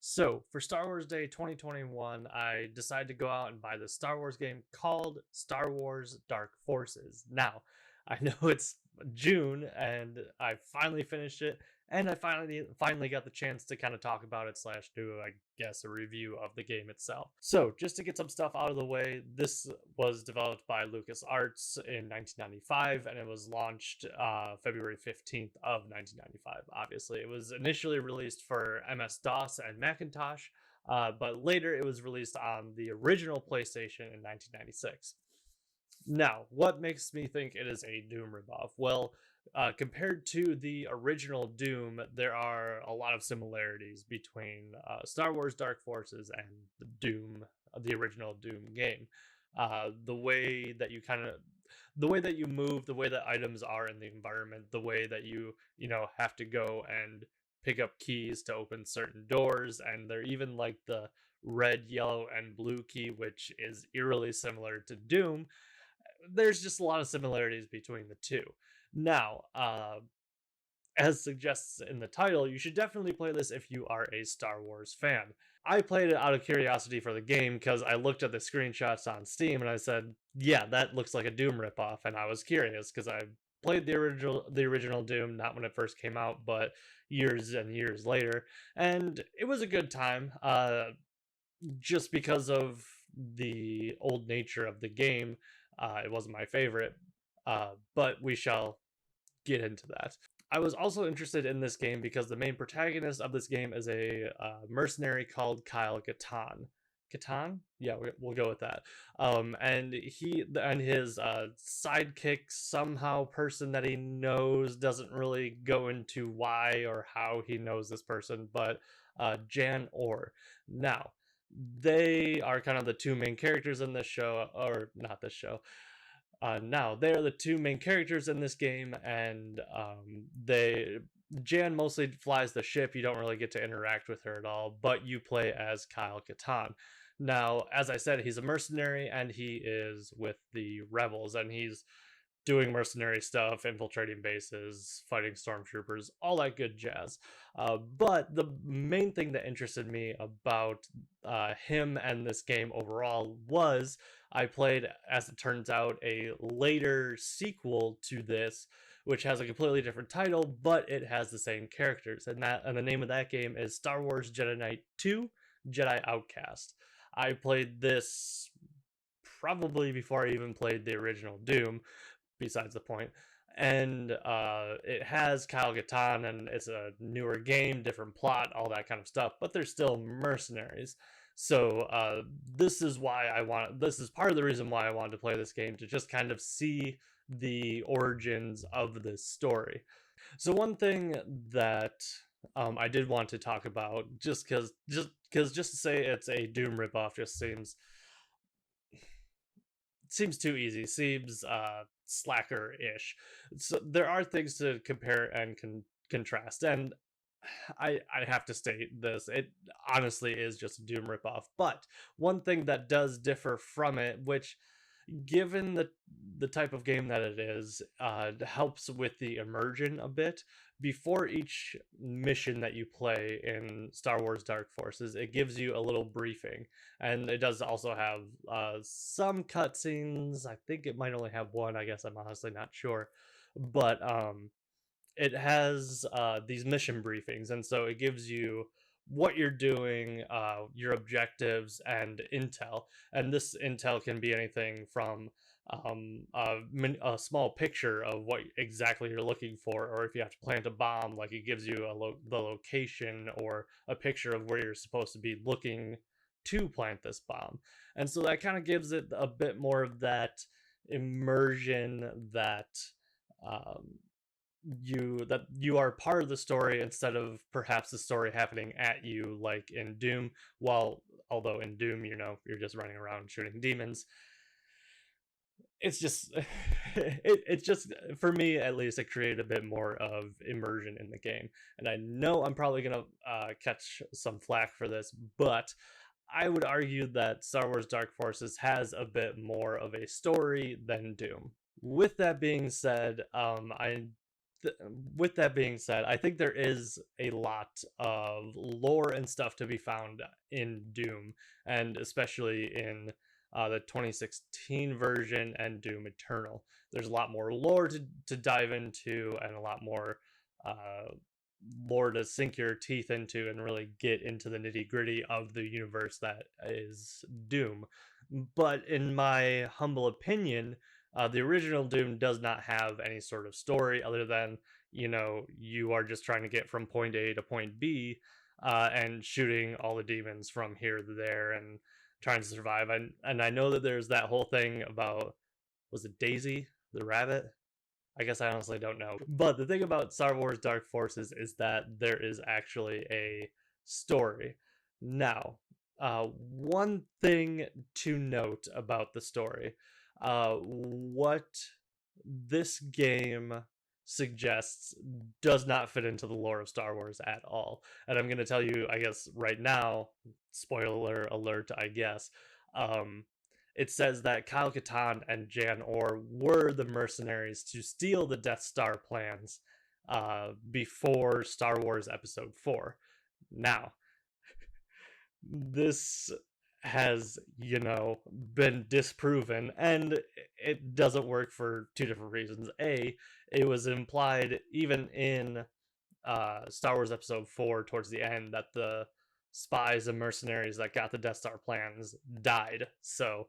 So, for Star Wars Day 2021, I decided to go out and buy the Star Wars game called Star Wars Dark Forces. Now, I know it's June and I finally finished it, and I finally got the chance to kind of talk about it slash do, I guess, a review of the game itself. So, just to get some stuff out of the way, this was developed by LucasArts in 1995, and it was launched February 15th of 1995. Obviously, it was initially released for MS-DOS and Macintosh, but later it was released on the original PlayStation in 1996. Now, what makes me think it is a Doom ripoff? Well, compared to the original Doom, there are a lot of similarities between Star Wars Dark Forces and the Doom, the original Doom game. The way that the way that you move, the way that items are in the environment, the way that you have to go and pick up keys to open certain doors, and they're even like the red, yellow, and blue key, which is eerily similar to Doom. There's just a lot of similarities between the two. Now, as suggests in the title, you should definitely play this if you are a Star Wars fan. I played it out of curiosity for the game because I looked at the screenshots on Steam and I said, "Yeah, that looks like a Doom ripoff," and I was curious because I played the original Doom not when it first came out, but years and years later, and it was a good time. Just because of the old nature of the game, it wasn't my favorite, but we shall get into that. I was also interested in this game because the main protagonist of this game is a mercenary called Kyle Katarn. Katarn? Yeah, we'll go with that. And he and his sidekick, somehow person that he knows, doesn't really go into why or how he knows this person, but Jan Orr. Now, they are kind of the two main characters in this show, or not this show. Now they are the two main characters in this game, and they Jan mostly flies the ship. You don't really get to interact with her at all, but you play as Kyle Katarn. Now, as I said, he's a mercenary, and he is with the rebels, and he's doing mercenary stuff, infiltrating bases, fighting stormtroopers, all that good jazz. But the main thing that interested me about him and this game overall was I played, as it turns out, a later sequel to this, which has a completely different title, but it has the same characters, and the name of that game is Star Wars Jedi Knight 2: Jedi Outcast. I played this probably before I even played the original Doom, besides the point. And it has Kyle Katarn, and it's a newer game, different plot, all that kind of stuff, but they're still mercenaries. So this is why this is part of the reason why I wanted to play this game, to just kind of see the origins of this story. So one thing that I did want to talk about, just to say it's a Doom ripoff just seems too easy, seems slacker-ish. So there are things to compare and contrast, and I have to state this: it honestly is just a Doom ripoff. But one thing that does differ from it, which, given the type of game that it is, helps with the immersion a bit. Before each mission that you play in Star Wars Dark Forces, it gives you a little briefing, and it does also have some cutscenes. I think it might only have one. I guess I'm honestly not sure, but it has these mission briefings, and so it gives you what you're doing, your objectives, and intel. And this intel can be anything from a small picture of what exactly you're looking for, or if you have to plant a bomb, like it gives you the location or a picture of where you're supposed to be looking to plant this bomb. And so that kind of gives it a bit more of that immersion that um, you are part of the story, instead of perhaps the story happening at you like in Doom. While although in Doom, you're just running around shooting demons, it's just it's just, for me at least, it created a bit more of immersion in the game. And I know I'm probably gonna catch some flack for this, but I would argue that Star Wars Dark Forces has a bit more of a story than Doom. With that being said, I th- with that being said, I think there is a lot of lore and stuff to be found in Doom, and especially in the 2016 version and Doom Eternal. There's a lot more lore to dive into, and a lot more uh, lore to sink your teeth into and really get into the nitty gritty of the universe that is Doom. But in my humble opinion, the original Doom does not have any sort of story other than, you are just trying to get from point A to point B, and shooting all the demons from here to there and trying to survive. And I know that there's that whole thing about, was it Daisy the rabbit? I guess I honestly don't know. But the thing about Star Wars Dark Forces is that there is actually a story. Now, one thing to note about the story, what this game suggests does not fit into the lore of Star Wars at all. And I'm going to tell you, I guess, right now, spoiler alert, I guess, um, it says that Kyle Katarn and Jan Orr were the mercenaries to steal the Death Star plans before Star Wars Episode 4. Now, this has, been disproven, and it doesn't work for two different reasons. A, it was implied even in Star Wars Episode 4 towards the end that the spies and mercenaries that got the Death Star plans died. So,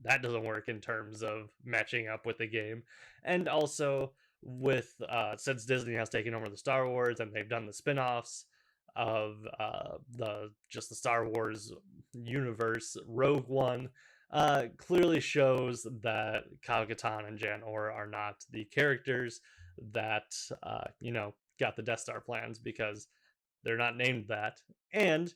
that doesn't work in terms of matching up with the game. And also, with since Disney has taken over the Star Wars and they've done the spin-offs of the Star Wars universe, Rogue One clearly shows that Kyle Katarn and Jan Orr are not the characters that got the Death Star plans, because they're not named that, and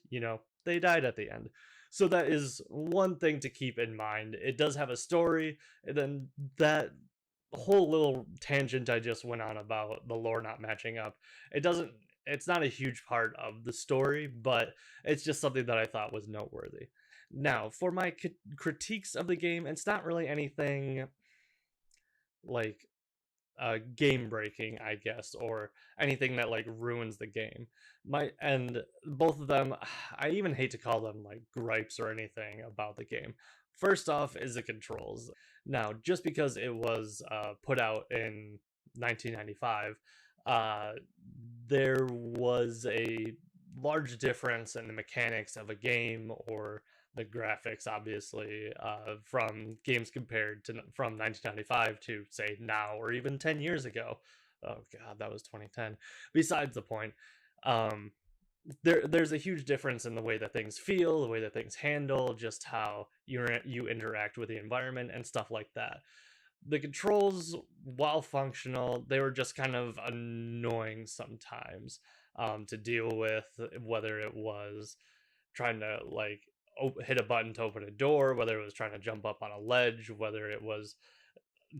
they died at the end. So that is one thing to keep in mind. It does have a story, and then that whole little tangent I just went on about the lore not matching up, it's not a huge part of the story, but it's just something that I thought was noteworthy. Now, for my critiques of the game, it's not really anything like game breaking, I guess, or anything that like ruins the game. And both of them, I even hate to call them like gripes or anything about the game. First off is the controls. Now, just because it was put out in 1995, there was a large difference in the mechanics of a game, or the graphics, obviously, from games compared to from 1995 to, say, now, or even 10 years ago. Oh god, that was 2010. Besides the point, there's a huge difference in the way that things feel, the way that things handle, just how you interact with the environment and stuff like that. The controls, while functional, they were just kind of annoying sometimes to deal with, whether it was trying to like hit a button to open a door, whether it was trying to jump up on a ledge, whether it was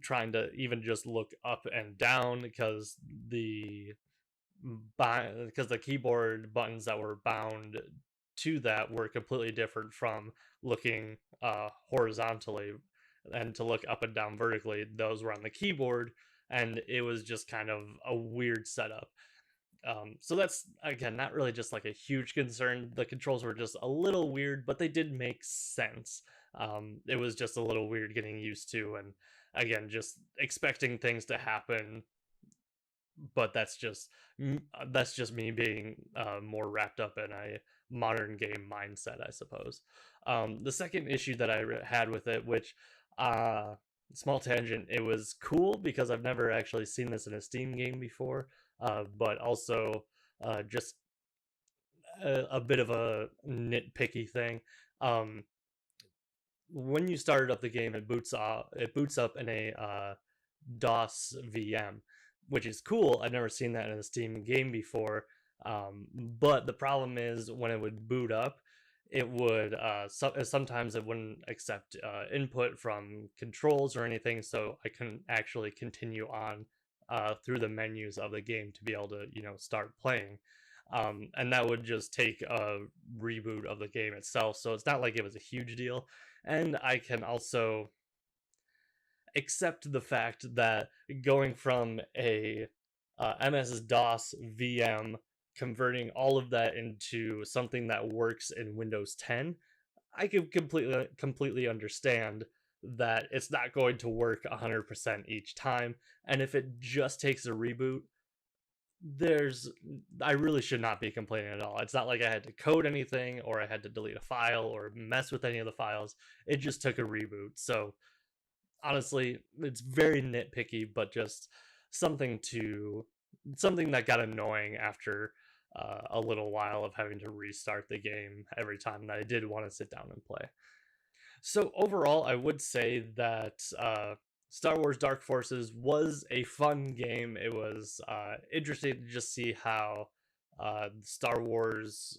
trying to even just look up and down, because the keyboard buttons that were bound to that were completely different from looking horizontally, and to look up and down vertically, those were on the keyboard, and it was just kind of a weird setup. So that's, again, not really just like a huge concern. The controls were just a little weird, but they did make sense. It was just a little weird getting used to, and again, just expecting things to happen. But that's just me being more wrapped up in a modern game mindset, I suppose. The second issue that I had with it, which small tangent, it was cool because I've never actually seen this in a Steam game before, but also just a bit of a nitpicky thing. When you started up the game, it boots up in a DOS VM, which is cool. I've never seen that in a Steam game before. But the problem is, when it would boot up, it would sometimes it wouldn't accept input from controls or anything, so I couldn't actually continue on through the menus of the game to be able to start playing. And that would just take a reboot of the game itself, so it's not like it was a huge deal. And I can also accept the fact that going from a MS-DOS VM, converting all of that into something that works in Windows 10, I can completely understand that it's not going to work 100% each time, and if it just takes a reboot, there's I really should not be complaining at all. It's not like I had to code anything or I had to delete a file or mess with any of the files. It just took a reboot. So honestly, it's very nitpicky, but just something to something that got annoying after a little while of having to restart the game every time that I did want to sit down and play. So overall, I would say that Star Wars Dark Forces was a fun game. It was interesting to just see how Star Wars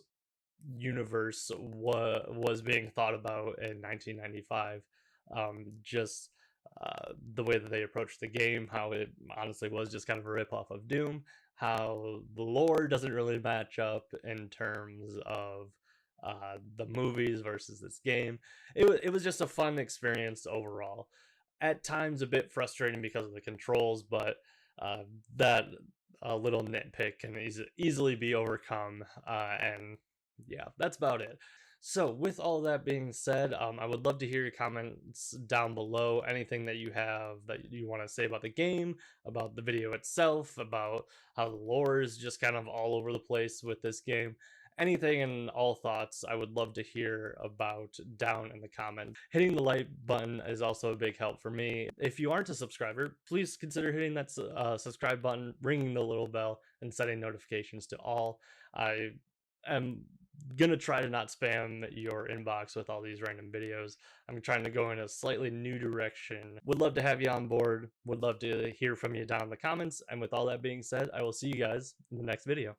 universe was being thought about in 1995. Just the way that they approached the game, how it honestly was just kind of a ripoff of Doom, how the lore doesn't really match up in terms of the movies versus this game. It was just a fun experience overall. At times a bit frustrating because of the controls, but uh, that a little nitpick can easily be overcome. And yeah, that's about it. So, with all that being said, I would love to hear your comments down below. Anything that you have that you want to say about the game, about the video itself, about how the lore is just kind of all over the place with this game. Anything and all thoughts, I would love to hear about down in the comments. Hitting the like button is also a big help for me. If you aren't a subscriber, please consider hitting that subscribe button, ringing the little bell, and setting notifications to all. I am gonna try to not spam your inbox with all these random videos. I'm trying to go in a slightly new direction. Would love to have you on board. Would love to hear from you down in the comments. And with all that being said, I will see you guys in the next video.